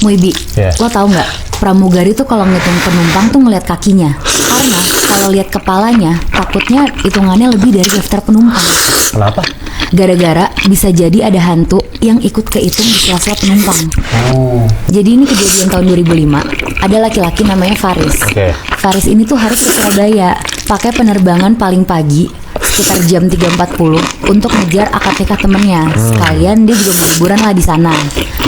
Muibi, lo tau nggak? Pramugari tuh kalau ngitung penumpang tuh ngeliat kakinya. Karena kalau lihat kepalanya, takutnya hitungannya lebih dari daftar penumpang. Kenapa? Gara-gara bisa jadi ada hantu yang ikut kehitung di sela-sela penumpang. Jadi ini kejadian tahun 2005. Ada laki-laki namanya Faris. Faris ini tuh harus ke Surabaya pakai penerbangan paling pagi sekitar jam 3.40 untuk ngejar akad nikah temennya. Sekalian dia juga mau liburan lah di sana.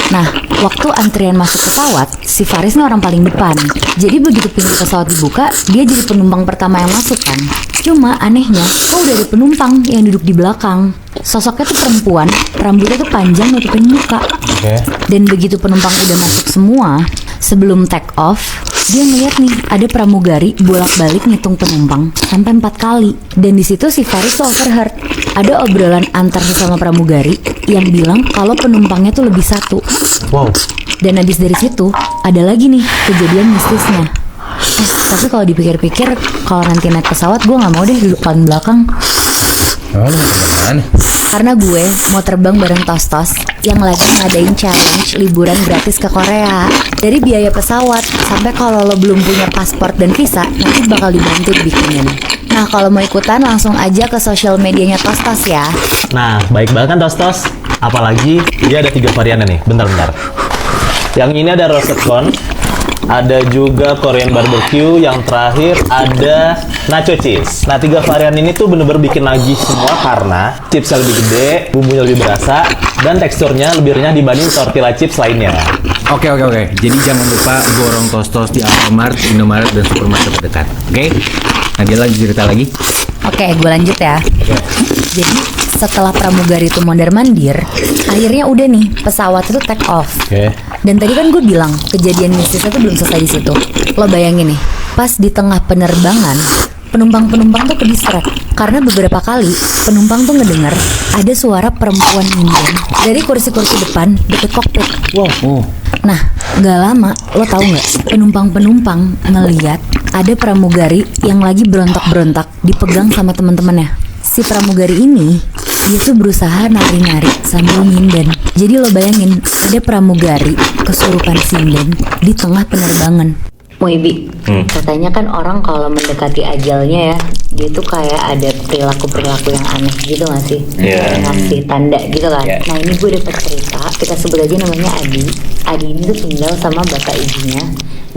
Nah, waktu antrian masuk pesawat, si Faris ini orang paling depan. Jadi begitu pintu pesawat dibuka, dia jadi penumpang pertama yang masuk kan. Cuma anehnya, kok udah ada penumpang yang duduk di belakang. Sosoknya tuh perempuan, rambutnya tuh panjang nutupin muka. Dan begitu penumpang udah masuk semua, sebelum take off, dia ngeliat nih ada pramugari bolak-balik ngitung penumpang sampai 4 kali. Dan di situ si Faris tuh overheard. Ada obrolan antar sesama pramugari yang bilang kalau penumpangnya tuh lebih satu. Dan habis dari situ ada lagi nih kejadian mistisnya. Tapi kalau dipikir-pikir, kalau nanti naik pesawat gue nggak mau deh duduk paling belakang. Karena gue mau terbang bareng Tos-Tos yang lagi ngadain challenge liburan gratis ke Korea. Dari biaya pesawat sampai kalau lo belum punya paspor dan visa, nanti bakal dibantu bikinin. Nah, kalau mau ikutan langsung aja ke sosial medianya Tos-Tos ya. Nah, baik banget kan Tos-Tos? Apalagi dia ada 3 variannya nih. Bentar. Yang ini ada roasted corn, ada juga Korean barbecue, yang terakhir ada nacho cheese. Nah, 3 varian ini tuh bener-bener bikin lagi semua karena chipsnya lebih gede, bumbunya lebih berasa, dan teksturnya lebih renyah dibanding tortilla chips lainnya. Oke. Jadi jangan lupa borong Tos-Tos di Alfamart, Indomaret, dan supermarket terdekat. Oke? Nah, dia lanjut cerita lagi. Oke, gue lanjut ya. Jadi setelah pramugari itu mondar-mandir, akhirnya udah nih pesawat itu take off. Dan tadi kan gue bilang kejadian mistisnya tuh belum selesai di situ. Lo bayangin nih, pas di tengah penerbangan, penumpang tuh ke-distract karena beberapa kali penumpang tuh ngedengar ada suara perempuan nyinden dari kursi-kursi depan deket kokpit. Nah, gak lama, lo tau gak? Penumpang ngeliat ada pramugari yang lagi berontak-berontak dipegang sama teman-temannya. Si pramugari ini, dia tuh berusaha nari-nari sambil nyinden. Jadi lo bayangin, ada pramugari kesurupan sinden di tengah penerbangan. Muibi, katanya kan orang kalau mendekati ajalnya ya, dia tuh kayak ada perilaku-perilaku yang aneh gitu gak sih? Ngasih tanda gitu kan. Nah, ini gue dapet cerita, kita sebut aja namanya Adi. Adi ini tuh tinggal sama bapak ibunya,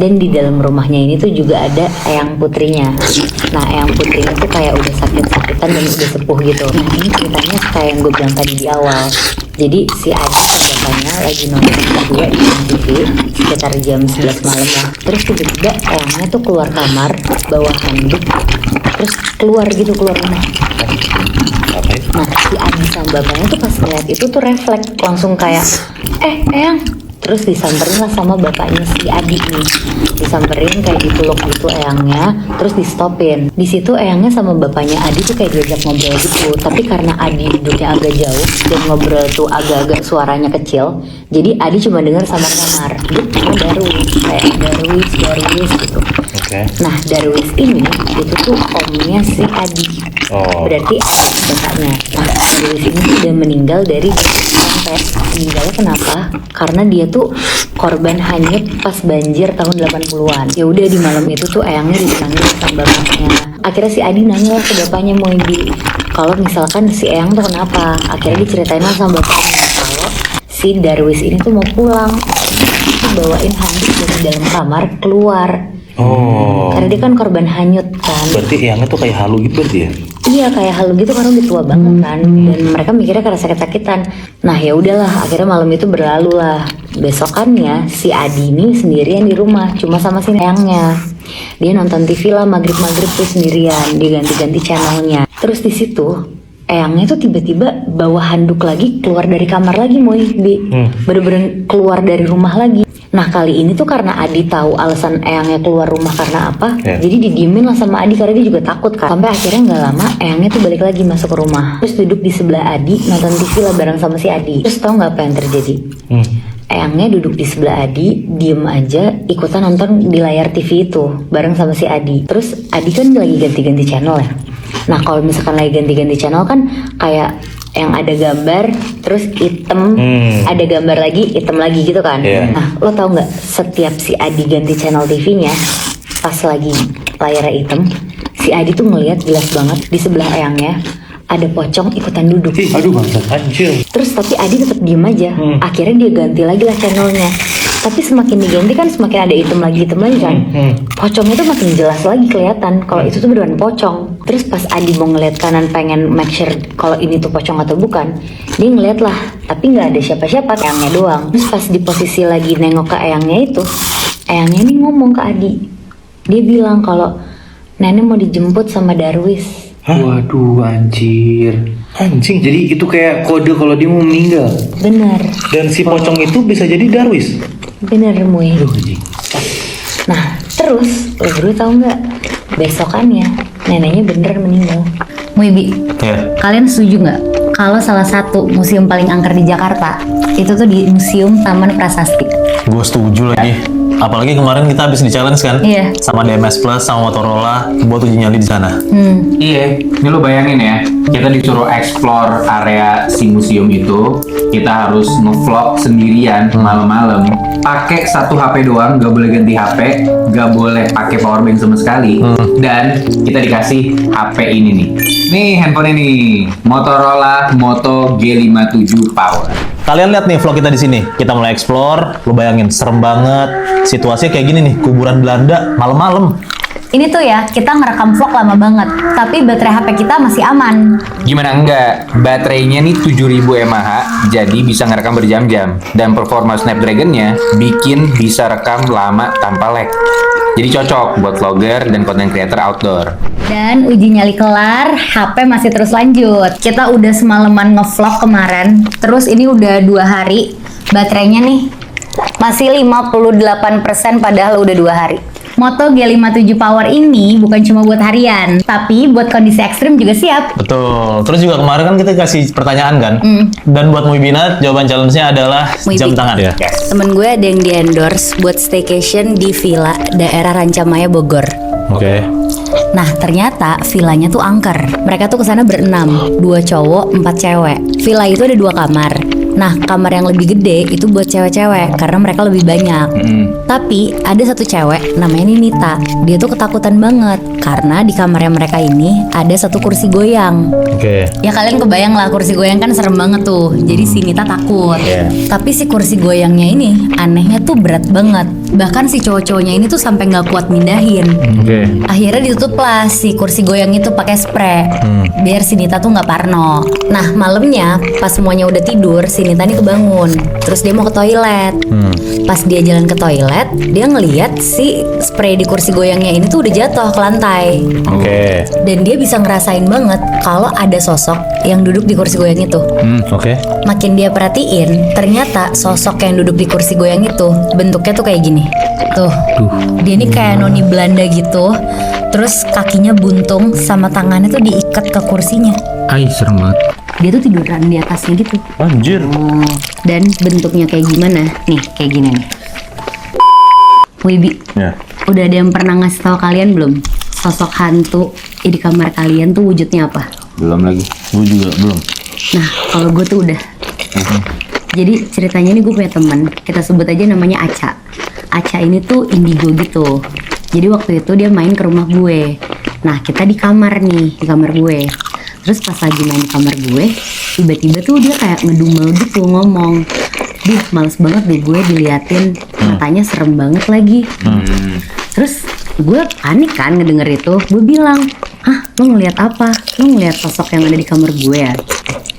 dan di dalam rumahnya ini tuh juga ada eyang putrinya. Nah, eyang putrinya tuh kayak udah sakit-sakitan dan udah sepuh gitu. Nah, ini ceritanya kayak yang gue bilang tadi di awal. Jadi si Adi dan bapaknya lagi nonton berdua di TV sekitar jam 11 malam lah. Terus tiba-tiba eyangnya tuh keluar kamar bawa handuk, terus keluar rumah. Nah, si Adi sama bapaknya tuh pas ngeliat itu tuh refleks langsung kayak eyang. Terus disamperin lah sama bapaknya si Adi nih. Disamperin kayak dipeluk gitu eyangnya, terus di stopin. Di situ eyangnya sama bapaknya Adi tuh kayak diajak ngobrol gitu. Tapi karena Adi duduknya agak jauh dan ngobrol tuh agak-agak suaranya kecil, jadi Adi cuma dengar samar-samar. Dia cuma Darwis, kayak Darwis gitu. Nah, Darwis ini itu tuh omnya si Adi. Berarti adik bapaknya. Nah, Darwis ini udah meninggal dari sampai meninggalnya kenapa? Karena dia tuh korban hanyut pas banjir tahun 80-an. Ya udah di malam itu tuh eyangnya dipanggil sama bapaknya. Akhirnya si Adi nanya lah ke bapaknya Muibi, kalau misalkan si eyang tuh kenapa? Akhirnya diceritain lah sama bapaknya kalau si Darwis ini tuh mau pulang, tuh bawain handuk dari dalam kamar keluar. Karena dia kan korban hanyut kan. Berarti eyangnya tuh kayak halu gitu berarti ya? Iya, kayak halu gitu karena udah tua banget kan. Dan mereka mikirnya karena sakit-sakitan. Nah, ya udahlah, akhirnya malam itu berlalu lah. Besokannya si Adi ini sendirian di rumah, cuma sama si eyangnya. Dia nonton TV lah maghrib-maghrib tuh sendirian, dia ganti-ganti channelnya. Terus di situ eyangnya tuh tiba-tiba bawa handuk lagi keluar dari kamar lagi, bener-bener keluar dari rumah lagi. Nah, kali ini tuh karena Adi tahu alasan eyangnya keluar rumah karena apa, jadi didiemin lah sama Adi karena dia juga takut kan. Sampai akhirnya nggak lama eyangnya tuh balik lagi masuk ke rumah, terus duduk di sebelah Adi nonton TV lah bareng sama si Adi. Terus tau nggak apa yang terjadi? Eyangnya duduk di sebelah Adi, diem aja ikutan nonton di layar TV itu bareng sama si Adi. Terus Adi kan lagi ganti-ganti channel ya. Nah kalau misalkan lagi ganti-ganti channel kan kayak yang ada gambar terus item, ada gambar lagi item lagi gitu kan. Nah lo tau nggak, setiap si Adi ganti channel TV-nya pas lagi layarnya item, si Adi tuh ngelihat jelas banget di sebelah eyangnya ada pocong ikutan duduk. Aduh bangsat anjir. Terus tapi Adi tetap diem aja. Akhirnya dia ganti lagi lah channelnya. Tapi semakin diganti kan semakin ada item lagi kan. Pocongnya tuh makin jelas lagi kelihatan kalau itu tuh beneran pocong. Terus pas Adi mau ngeliat kanan pengen make sure kalau ini tuh pocong atau bukan, dia ngeliat lah, tapi nggak ada siapa-siapa, eyangnya doang. Terus pas di posisi lagi nengok ke eyangnya itu, eyangnya ini ngomong ke Adi. Dia bilang kalau nenek mau dijemput sama Darwis. Waduh anjir. Anjing, jadi itu kayak kode kalau dia mau meninggal. Bener. Dan si pocong itu bisa jadi Darwis. Bener Muy. Aduh anjing. Nah terus lo berdua tau nggak, besokannya neneknya bener meninggal. Muy Bi, kalian setuju nggak kalau salah satu museum paling angker di Jakarta itu tuh di Museum Taman Prasasti? Gue setuju lagi. Apalagi kemarin kita habis di challenge kan, Iya. sama DMS Plus sama Motorola buat uji nyali di sana. Iya, ini lo bayangin ya, kita disuruh explore area si museum itu, kita harus nge-vlog sendirian malam-malam, pakai satu HP doang, gak boleh ganti HP, gak boleh pakai powerbank sama sekali, dan kita dikasih HP ini nih. Nih handphone ini, Motorola Moto G57 Power. Kalian lihat nih vlog kita di sini. Kita mulai explore, lu bayangin serem banget. Situasinya kayak gini nih, kuburan Belanda malam-malam. Ini tuh ya, kita ngerekam vlog lama banget, tapi baterai HP kita masih aman. Gimana enggak? Baterainya nih 7000 mAh, jadi bisa ngerekam berjam-jam. Dan performa Snapdragon-nya bikin bisa rekam lama tanpa lag. Jadi cocok buat vlogger dan content creator outdoor. Dan uji nyali kelar, HP masih terus lanjut. Kita udah semalaman ngevlog kemarin, terus ini udah 2 hari. Baterainya nih masih 58% padahal udah 2 hari. Moto G57 Power ini bukan cuma buat harian, tapi buat kondisi ekstrim juga siap. Betul. Terus juga kemarin kan kita kasih pertanyaan kan. Dan buat Muibina, jawaban challenge-nya adalah Muibi. jam tangan ya. Temen gue ada yang di-endorse buat staycation di villa daerah Rancamaya Bogor. Oke. Nah ternyata villanya tuh angker. Mereka tuh kesana berenam, 2 cowok, 4 cewek. Villa itu ada 2 kamar. Nah kamar yang lebih gede itu buat cewek-cewek karena mereka lebih banyak. Tapi ada satu cewek namanya Nita. Dia tuh ketakutan banget karena di kamarnya mereka ini ada satu kursi goyang. Oke. Ya kalian kebayang lah, kursi goyang kan serem banget tuh. Jadi si Nita takut. Tapi si kursi goyangnya ini anehnya tuh berat banget. Bahkan si cowok-cowoknya ini tuh sampai nggak kuat mindahin. Oke. Akhirnya ditutup lah si kursi goyang itu pakai spray biar si Nita tuh nggak parno. Nah malamnya pas semuanya udah tidur, si Nita nih kebangun. Terus dia mau ke toilet. Pas dia jalan ke toilet, dia ngeliat si spray di kursi goyangnya ini tuh udah jatuh ke lantai. Oke. Dan dia bisa ngerasain banget kalau ada sosok yang duduk di kursi goyang itu. Oke. Makin dia perhatiin, ternyata sosok yang duduk di kursi goyang itu bentuknya tuh kayak gini. Tuh, dia ini kayak noni Belanda gitu. Terus kakinya buntung sama tangannya tuh diikat ke kursinya. Ay, serem banget. Dia tuh tiduran di atasnya gitu. Anjir. Dan bentuknya kayak gimana? Nih, kayak gini nih. Wibi, Ya. udah ada yang pernah ngasih tahu kalian belum? Sosok hantu di kamar kalian tuh wujudnya apa? Belum lagi. Gue juga belum. Nah, kalau gue tuh udah. Jadi ceritanya ini gue punya teman, kita sebut aja namanya Aca. Aca ini tuh indigo gitu. Jadi waktu itu dia main ke rumah gue. Nah, kita di kamar nih, di kamar gue. Terus pas lagi main di kamar gue, tiba-tiba tuh dia kayak ngedumel gitu ngomong. Duh, males banget deh gue diliatin, matanya serem banget lagi. Terus gue panik kan ngedenger itu. Gue bilang, "Hah, lo ngeliat apa? Lo ngeliat sosok yang ada di kamar gue ya?"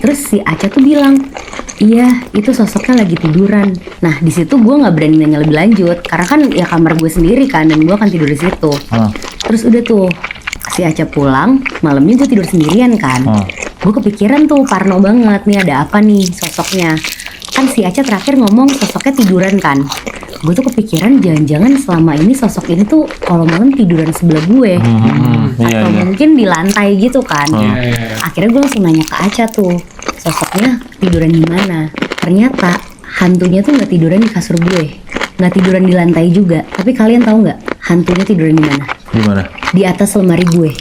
Terus si Aca tuh bilang, "Iya, itu sosoknya lagi tiduran." Nah, di situ gue nggak berani nanya lebih lanjut, karena kan ya kamar gue sendiri kan, dan gue akan tidur di situ. Terus udah tuh, si Aca pulang, malamnya gue tidur sendirian kan. Gue kepikiran tuh, parno banget nih, ada apa nih sosoknya. Kan si Aca terakhir ngomong sosoknya tiduran kan. Gue tuh kepikiran jangan-jangan selama ini sosok ini tuh kalau malam tiduran sebelah gue. Atau mungkin di lantai gitu kan. Akhirnya gue langsung nanya ke Aca tuh, sosoknya tiduran di mana? Ternyata hantunya tuh nggak tiduran di kasur gue, nggak tiduran di lantai juga. Tapi kalian tahu nggak hantunya tiduran di mana? Gimana? Di atas lemari gue.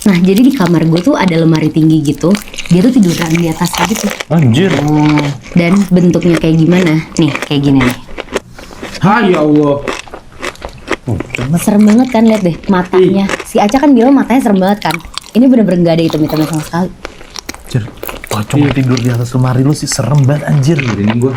Nah, jadi di kamar gue tuh ada lemari tinggi gitu. Dia tuh tiduran di atas gitu. Anjir. Dan bentuknya kayak gimana? Nih, kayak gini nih. Ha ya Allah. Serem banget kan, lihat deh matanya. Si Aca kan bilang matanya serem banget kan. Ini bener-bener gak ada hitam-hitamnya sama sekali. Anjir. Oh, cuma tidur di atas lemari lu sih serem banget anjir. Ini gue